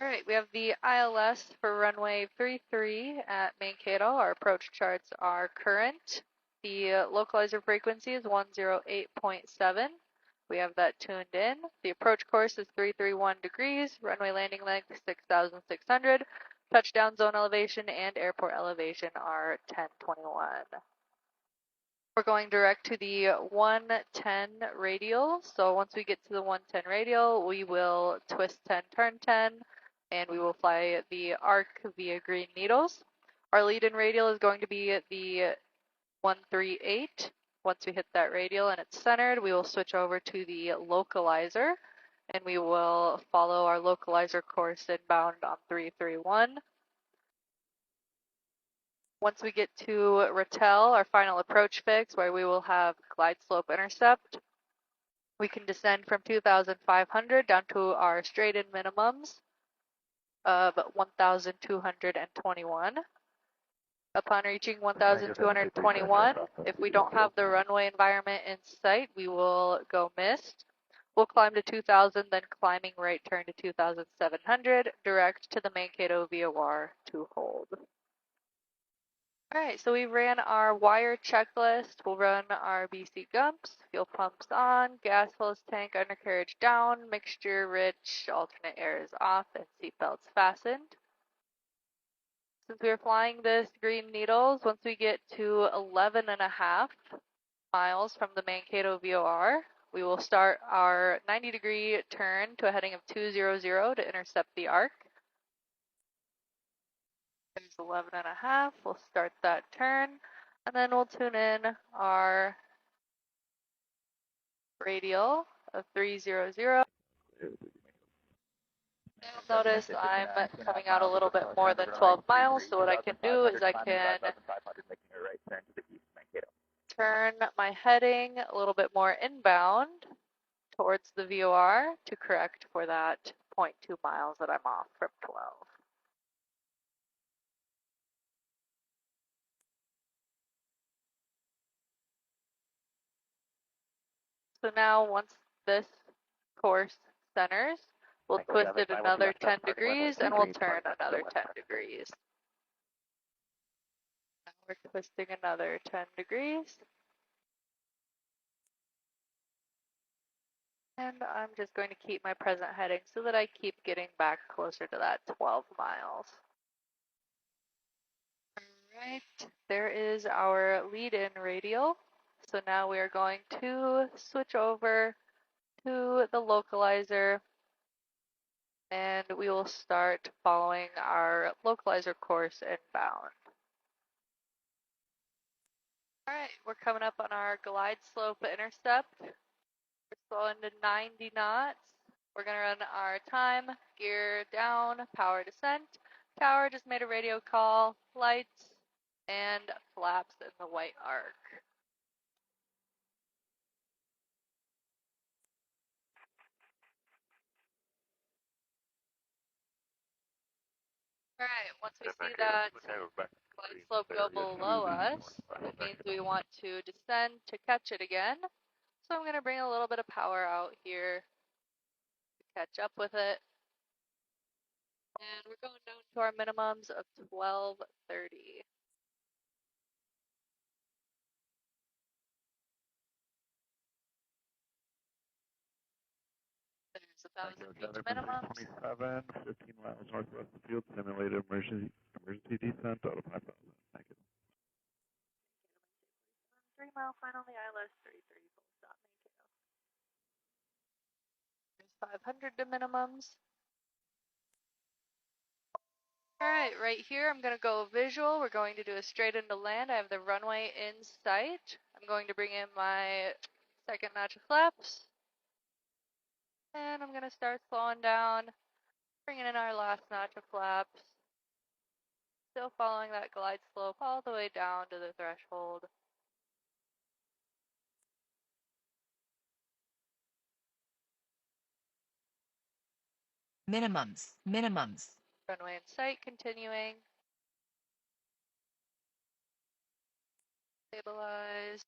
All right, we have the ILS for runway 33 at Mankato. Our approach charts are current. The localizer frequency is 108.7. We have that tuned in. The approach course is 331 degrees, runway landing length 6,600. Touchdown zone elevation and airport elevation are 1021. We're going direct to the 110 radial. So once we get to the 110 radial, we will twist 10, turn 10, and we will fly the arc via green needles. Our lead-in radial is going to be the 138. Once we hit that radial and it's centered, we will switch over to the localizer, and we will follow our localizer course inbound on 331. Once we get to Rattel, our final approach fix, where we will have glide slope intercept, we can descend from 2,500 down to our straight-in minimums of 1,221. Upon reaching 1,221, if we don't have the runway environment in sight, we will go missed. We'll climb to 2,000, then climbing right turn to 2,700, direct to the Mankato VOR to hold. All right, so we ran our wire checklist. We'll run our BC gumps, fuel pumps on, gas hose tank undercarriage down, mixture rich, alternate air is off, and seatbelts fastened. Since we are flying this green needles, once we get to 11.5 miles from the Mankato VOR, we will start our 90-degree turn to a heading of 200 to intercept the arc. There's 11.5. We'll start that turn, and then we'll tune in our radial of 300. You'll notice I'm coming out a little bit more than 12 miles, so what I can do is I can turn my heading a little bit more inbound towards the VOR to correct for that 0.2 miles that I'm off from 12. So now once this course centers, we'll twist it another 10 degrees and we'll turn another 10 degrees. Now we're twisting another 10 degrees. And I'm just going to keep my present heading so that I keep getting back closer to that 12 miles. All right, there is our lead-in radial. So now we are going to switch over to the localizer, and we will start following our localizer course inbound. All right, we're coming up on our glide slope intercept. We're slowing to 90 knots. We're gonna run our time, gear down, power descent. Tower just made a radio call, lights, and flaps in the white arc. All right, once we see that glide slope go below us, it means we want to descend to catch it again. So I'm going to bring a little bit of power out here to catch up with it. And we're going down to our minimums of 1230. There's 1,000 feet minimums. 27, 15 miles northwest of the field, simulated emergency descent out of 5,000. Thank you. 3-mile final on the ILS 33, full stop Mankato. There's 500 to minimums. All right, right here I'm going to go visual. We're going to do a straight into land. I have the runway in sight. I'm going to bring in my second notch of flaps. And I'm going to start slowing down, bringing in our last notch of flaps. Still following that glide slope all the way down to the threshold. Minimums. Runway in sight, continuing. Stabilize.